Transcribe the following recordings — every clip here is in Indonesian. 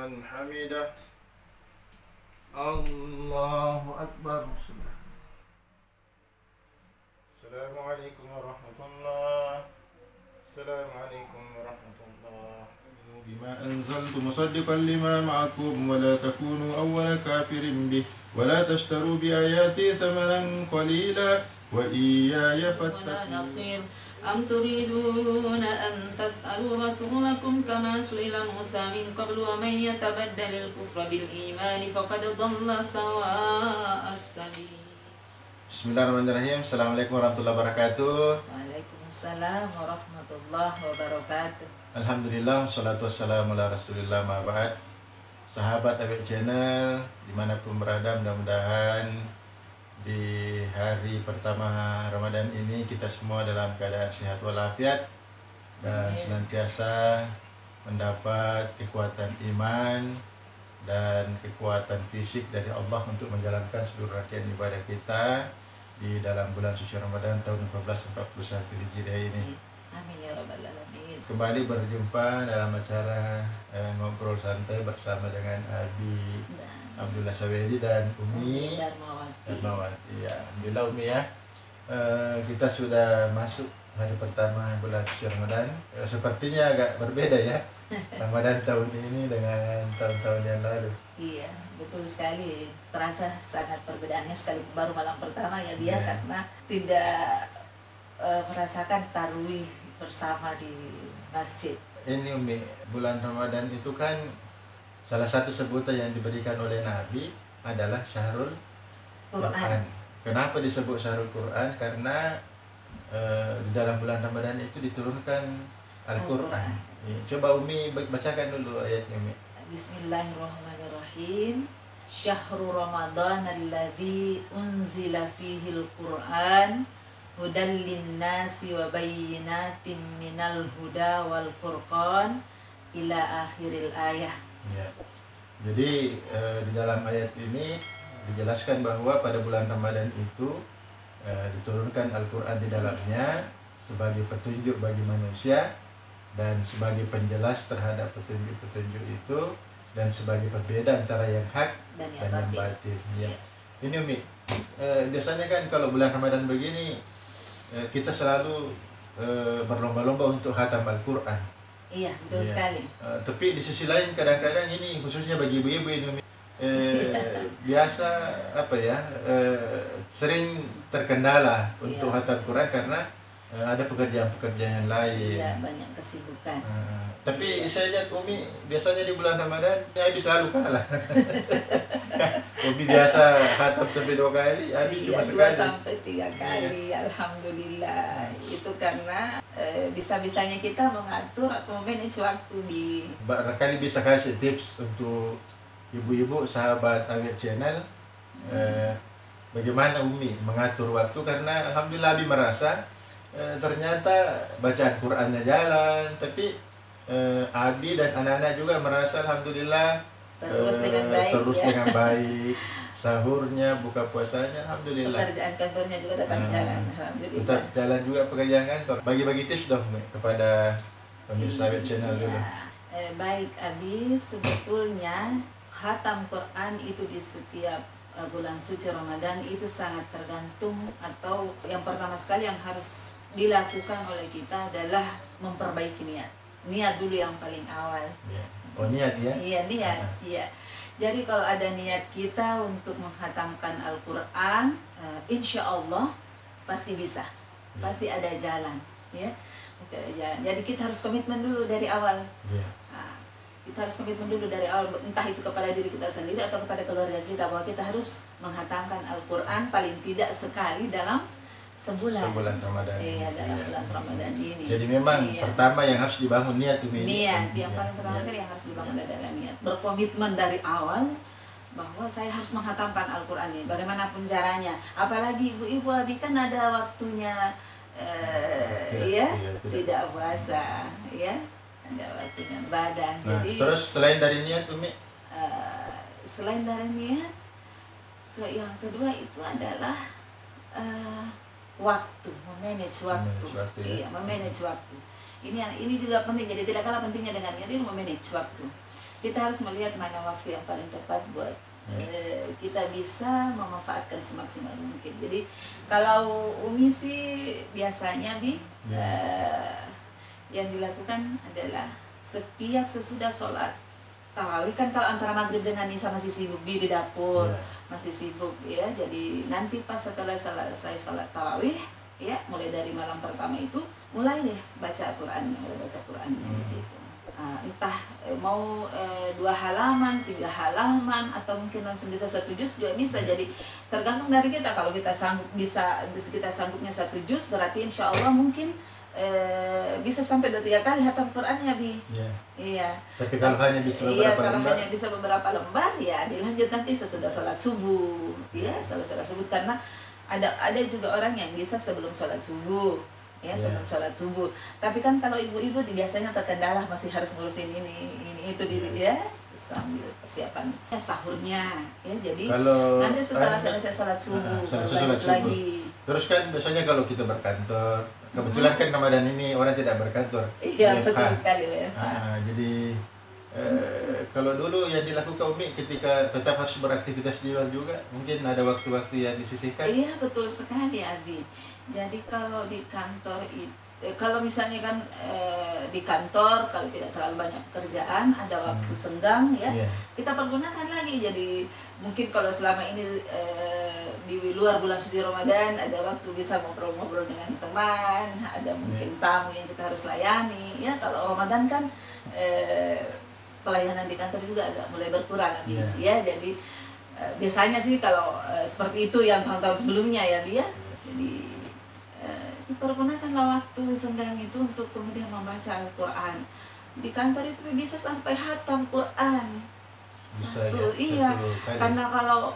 لمن حمده. الله أكبر. السلام عليكم ورحمة الله. السلام عليكم ورحمة الله. بما أنزلت مصدقا لما معكم ولا تكونوا أول كافر به ولا تشتروا بآياتي ثمنا قليلا وإياي فاتقون. أم تريدون أن تسألوا رسولكم كما سئل موسى من قبل ومن يتبدل الكفر بالإيمان فقد ضل سواء السبيل. Bismillahirrahmanirrahim. Assalamualaikum warahmatullahi wabarakatuh. Waalaikumsalam warahmatullahi wabarakatuh. Alhamdulillah, salatu wassalamu ala rasulillah ma ba'd. Sahabat Awet Channel dimanapun berada, mudah-mudahan di hari pertama Ramadan ini kita semua dalam keadaan sehat walafiat dan senantiasa mendapat kekuatan iman dan kekuatan fisik dari Allah untuk menjalankan seluruh rangkaian ibadah kita di dalam bulan suci Ramadan tahun 1441 Hijriah ini. Amin ya rabbal alamin. Kembali berjumpa dalam acara ngobrol santai bersama dengan Abi Abdullah Saweri dan Umi Darmawati. Ya, alhamdulillah Umi ya. Kita sudah masuk hari pertama bulan suci Ramadan. Sepertinya agak berbeda ya Ramadan tahun ini dengan tahun-tahun yang lalu. Iya, betul sekali. Terasa sangat perbedaannya sekali baru malam pertama ya dia karena tidak merasakan tarawih bersama di masjid. Ini Umi, bulan Ramadan itu kan salah satu sebutan yang diberikan oleh Nabi adalah Syahrul Quran. Kenapa disebut Syahrul Quran? Karena di dalam bulan Ramadan itu diturunkan Al-Quran. Coba Umi bacakan dulu ayatnya Umi. Bismillahirrahmanirrahim. Syahrul Ramadan alladzi unzila fihil Quran hudan linnasi wa bayyinatin minal huda wal furqan ila akhiril ayah. Ya. Jadi di dalam ayat ini dijelaskan bahwa pada bulan Ramadan itu diturunkan Al-Quran di dalamnya sebagai petunjuk bagi manusia dan sebagai penjelas terhadap petunjuk-petunjuk itu dan sebagai pembeda antara yang hak dan yang batin. Ya. Ini Umi, biasanya kan kalau bulan Ramadan begini kita selalu berlomba-lomba untuk khatam Al-Quran. Iya, betul sekali. Tapi di sisi lain kadang-kadang ini khususnya bagi ibu-ibu ini biasa sering terkendala untuk khatam Quran karena ada pekerjaan-pekerjaan yang lain. Iya, banyak kesibukan. Tapi saya lihat Umi biasanya di bulan Ramadan Abi selalu kalah. Umi biasa khatam sampai 2 kali, Abi cuma sekali. 2 sampai 3 kali, alhamdulillah. Itu karena bisa-bisanya kita mengatur atau manage waktu di. Barangkali bisa kasih tips untuk ibu-ibu sahabat Awet Channel bagaimana Umi mengatur waktu, karena alhamdulillah Abi merasa ternyata bacaan Qurannya jalan, tapi Abi dan anak-anak juga merasa alhamdulillah terus dengan baik, sahurnya, buka puasanya alhamdulillah, pekerjaan kantornya juga tetap jalan, alhamdulillah. Tetap jalan juga pekerjaan kantor. Bagi-bagi tips dong kepada pemirsa Awet Channel dulu. Baik Abi, sebetulnya khatam Quran itu di setiap bulan suci Ramadan itu sangat tergantung, atau yang pertama sekali yang harus dilakukan oleh kita adalah memperbaiki niat. Niat dulu yang paling awal. Oh, niat ya? Iya, niat. Iya. Jadi kalau ada niat kita untuk menghatamkan Al-Quran, insya Allah pasti bisa. Pasti ada jalan. Ya, pasti ada jalan. Jadi kita harus komitmen dulu dari awal. Kita harus komitmen dulu dari awal, entah itu kepada diri kita sendiri atau kepada keluarga kita, bahwa kita harus menghatamkan Al-Quran paling tidak sekali dalam sebulan Ramadan. Iya, dalam bulan Ramadan ini. Jadi memang pertama yang harus dibangun niat itu. Niat yang paling pertama sekali yang harus dibangun adalah niat. Berkomitmen dari awal bahwa saya harus menghatamkan Al-Quran ini, bagaimanapun caranya. Apalagi ibu-ibu Abi kan ada waktunya tidak puasa, ya. Ada waktunya ibadah. Jadi terus selain dari niat Umi? Selain dari niat, yang kedua itu adalah waktu, memanage waktu. Iya, memanage waktu. Ini juga penting. Jadi tidak kalah pentingnya dengan niat itu memanage waktu. kita harus melihat mana waktu yang paling tepat buat kita bisa memanfaatkan semaksimal mungkin. Jadi kalau Umi sih biasanya yang dilakukan adalah setiap sesudah sholat tarawih, kan kalau antara maghrib dengan isya masih sibuk di dapur, masih sibuk ya. Jadi nanti pas setelah selesai sholat tarawih ya, mulai dari malam pertama itu mulai deh baca Quran di situ. Entah mau 2 halaman, 3 halaman, atau mungkin langsung bisa 1 juz juga bisa. Jadi tergantung dari kita. Kalau kita kita sanggupnya 1 juz, berarti insya Allah mungkin bisa sampai 2-3 kali hatam Qurannya, Bi. Iya. Tapi kalau hanya bisa beberapa lembar, hanya bisa beberapa lembar, ya dilanjut nanti sesudah sholat subuh. Ya, setelah sholat subuh, karena ada juga orang yang bisa sebelum sholat subuh. Ya, sebelum sholat subuh. Tapi kan kalau ibu-ibu biasanya terkendala masih harus ngurusin ini itu ya, sambil persiapan sahurnya ya. Jadi kalau nanti setelah selesai sholat subuh lagi. Terus kan biasanya kalau kita berkantor, kebetulan kan Ramadan ini orang tidak berkantor. Iya, betul sekali ya. Jadi kalau dulu yang dilakukan Umi ketika tetap harus beraktivitas di luar juga, mungkin ada waktu-waktu yang disisihkan. Iya, betul sekali, Abi. Jadi kalau di kantor itu, kalau misalnya kan di kantor kalau tidak terlalu banyak pekerjaan, ada waktu senggang ya, kita pergunakan lagi. Jadi mungkin kalau selama ini di luar bulan suci Ramadan ada waktu bisa ngobrol-ngobrol dengan teman, ada mungkin tamu yang kita harus layani ya. Kalau Ramadan kan pelayanan di kantor juga agak mulai berkurang ya. Jadi biasanya sih kalau seperti itu yang tahun-tahun sebelumnya ya dia. Jadi pergunakanlah waktu senggang itu untuk kemudian membaca Al-Quran. Di kantor itu bisa sampai hatam Quran. Iya. Karena kalau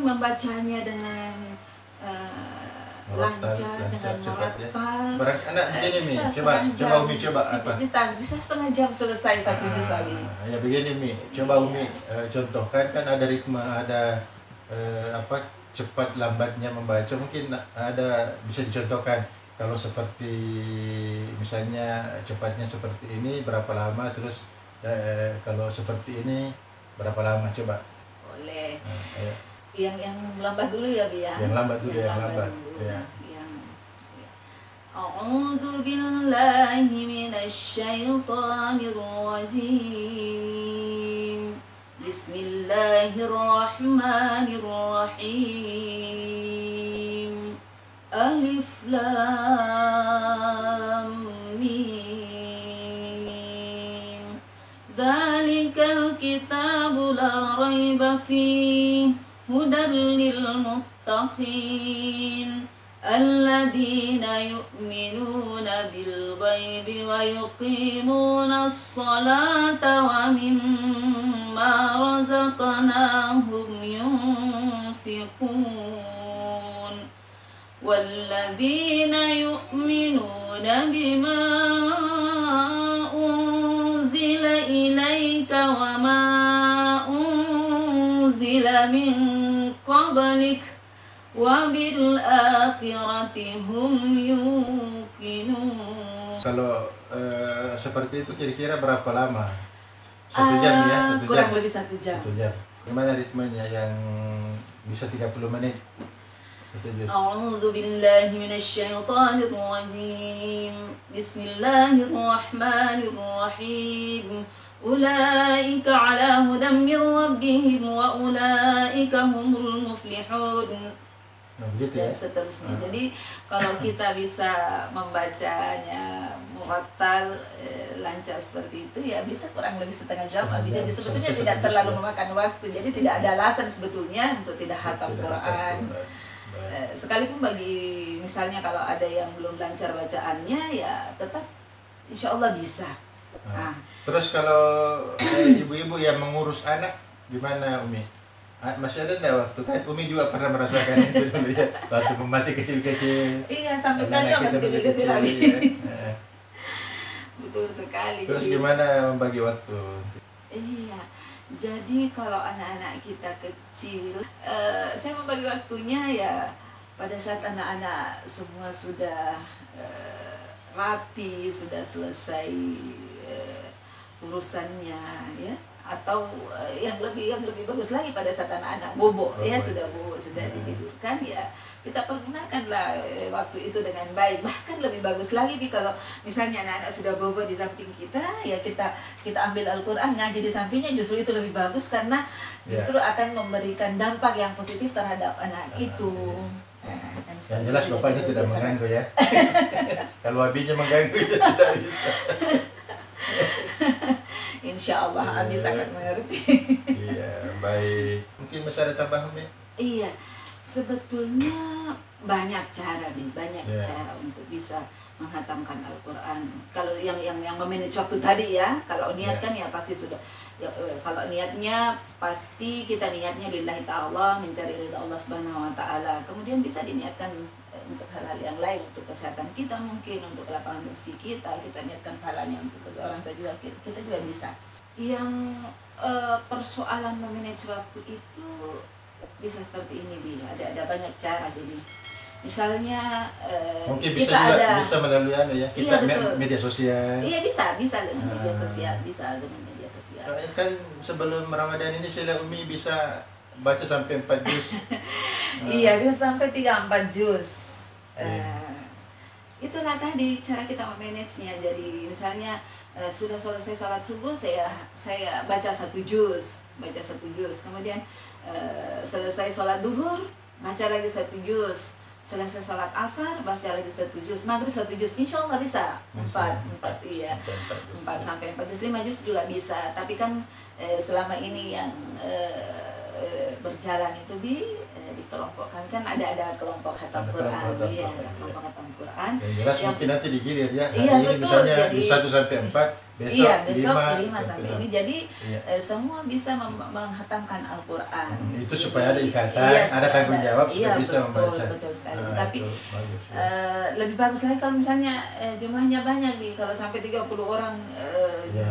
membacanya dengan lancar, dengan murattal. Anak begini Mi, coba Umi coba apa? Bisa setengah jam selesai 1 juz. Ya begini Mi, coba Umi contohkan, kan ada ritme, ada cepat lambatnya membaca, mungkin ada bisa dicontohkan. Kalau seperti misalnya cepatnya seperti ini berapa lama, terus kalau seperti ini berapa lama, coba. Boleh. Yang lambat dulu ya, Bi ya. Yang lambat dulu, yang lambat. Ya. A'udzu billahi minasy syaithanir rajim. Bismillahirrahmanirrahim. Alif Lam Mim. Dzalikal kitabu la raiba fihi hudan lil muttaqin alladzina yu'minuna bil ghaibi wa yuqimuna as-salata wa mimma razaqnahum yunfiqun walladzina yu'minuna bima unzila ilayka wa ma unzila min qablik wa bil akhirati hum yuqinun. Kalau seperti itu kira-kira berapa lama? 1 jam ya? 1 kurang jam. lebih 1 jam. 1 jam. Gimana ritmenya yang bisa 30 menit? 1 juz. A'udzu billahi minasy syaithanir rajim. Bismillahirrahmanirrahim. Ulaika ala hudan min rabbihim wa ulaika humul muflihun. Begitu ya? Dan seterusnya. Jadi kalau kita bisa membacanya murattal lancar seperti itu ya bisa kurang lebih setengah jam. Jadi sebetulnya tidak terlalu memakan waktu. Jadi tidak ada alasan sebetulnya untuk tidak hatam Quran. Sekalipun bagi misalnya kalau ada yang belum lancar bacaannya ya tetap insya Allah bisa. Terus kalau ibu-ibu yang mengurus anak gimana Umi? Masih ada enggak waktu, kan Umi juga pernah merasakan itu dulu ya, waktu masih kecil-kecil. Iya, sampai sekarang masih kecil-kecil lagi. Ya. Betul sekali. Terus gimana membagi waktu? Iya, jadi kalau anak-anak kita kecil, saya membagi waktunya ya pada saat anak-anak semua sudah rapi, sudah selesai urusannya, ya. Atau yang lebih bagus lagi pada saat anak-anak bobo, ya sudah bobo, sudah ditidurkan, ya kita pergunakanlah waktu itu dengan baik. Bahkan lebih bagus lagi kalau misalnya anak-anak sudah bobo di samping kita, ya kita ambil Al-Quran ngaji di sampingnya, justru itu lebih bagus karena justru akan memberikan dampak yang positif terhadap anak itu. Nah, yang jelas bapaknya tidak mengganggu ya. Kalau abinya mengganggu ya tidak bisa. Insya Allah Abi sangat mengerti. Iya, baik. Mungkin masih ada tambahan ya? Iya, sebetulnya banyak cara nih, cara untuk bisa menghatamkan Al-Quran. Kalau yang memanage waktu tadi ya, kalau niat kan ya pasti sudah. Ya, kalau niatnya pasti kita niatnya lillahi ta'ala, mencari ridha Allah Subhanahu wa taala. Kemudian bisa diniatkan untuk hal-hal yang lain, untuk kesehatan kita mungkin, untuk lapangan rezeki kita niatkan pahalanya, untuk kedua orang tua juga kita juga bisa. Yang persoalan memanage waktu itu bisa seperti ini, Bi. Ada banyak cara. Jadi misalnya mungkin kita bisa juga ada, bisa melalui kita media sosial. Iya, bisa dengan media sosial, Kan sebelum Ramadan ini saya lihat Umi bisa baca sampai 4 juz. Iya, bisa sampai 3-4 juz. Itulah tadi cara kita memanagenya. Jadi misalnya sudah selesai salat subuh, saya baca 1 juz, kemudian selesai salat duhur, baca lagi 1 juz, selesai salat asar, baca lagi 1 juz, maghrib 1 juz, insya Allah bisa 4 sampai 4 juz, 5 juz juga bisa. Tapi kan selama ini yang berjalan itu dikelompokkan, kan ada kelompok khatam Quran, kelompok khatam Quran. Yang jelas mungkin nanti digilir ya. Iya, ini betul. Misalnya Jadi 1 sampai 4, besok 5 sampai ini. Jadi semua bisa menghatamkan Al-Quran. Itu supaya ada ikatan, ada tanggung jawab supaya bisa membaca. Betul sekali. Tapi lebih bagus lagi kalau misalnya jumlahnya banyak nih. Kalau sampai 30 orang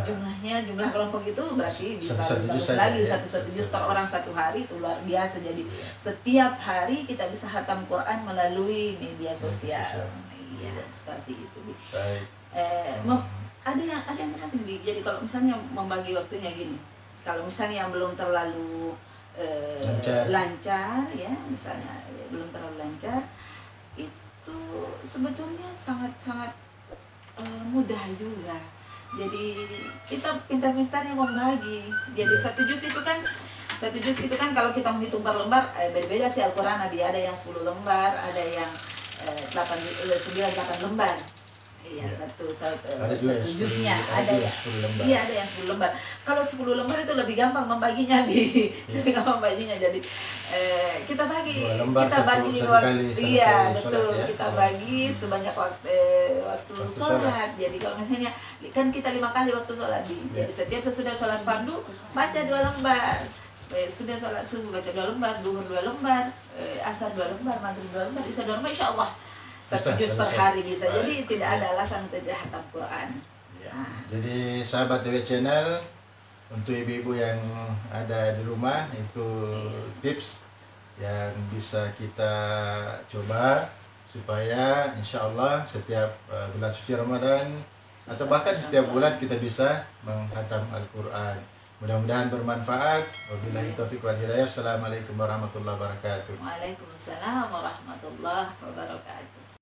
jumlah kelompok itu berarti bisa bagus lagi, satu juz per orang 1 hari, itu luar biasa. Jadi setiap hari kita bisa hatam Quran melalui media sosial. Iya, seperti itu. Baik. Ada yang nanti. Jadi kalau misalnya membagi waktunya gini, kalau misalnya yang belum terlalu lancar ya, misalnya belum terlalu lancar, itu sebetulnya sangat mudah juga. Jadi kita pintar-pintarnya membagi. Jadi 1 juz itu kan kalau kita menghitung per lembar berbeda sih. Al-Quran ada yang 10 lembar, ada yang 9-8 lembar. Iya, satu juznya ada ya. Iya, ada yang 10 lembar. Kalau 10 lembar itu lebih gampang membaginya, lebih gampang membaginya. Jadi kita bagi waktu. Iya, betul. Kita bagi sebanyak waktu sholat. Jadi kalau misalnya kan kita 5 kali waktu sholat. Jadi setiap sesudah sholat fardu baca 2 lembar. Sudah sholat subuh baca 2 lembar, duhur 2 lembar, asar 2 lembar, maghrib 2 lembar, isya 2 lembar, insya Allah 1 juz per hari bisa. Jadi tidak ada alasan untuk hatam Quran. Jadi sahabat DW Channel, untuk ibu-ibu yang ada di rumah, itu tips yang bisa kita coba supaya insya Allah setiap bulan suci Ramadan atau bahkan setiap bulan kita bisa menghatam Al-Quran. Mudah-mudahan bermanfaat. Wabillahi taufiq wal hidayah. Assalamualaikum warahmatullahi wabarakatuh. Waalaikumsalam warahmatullahi wabarakatuh.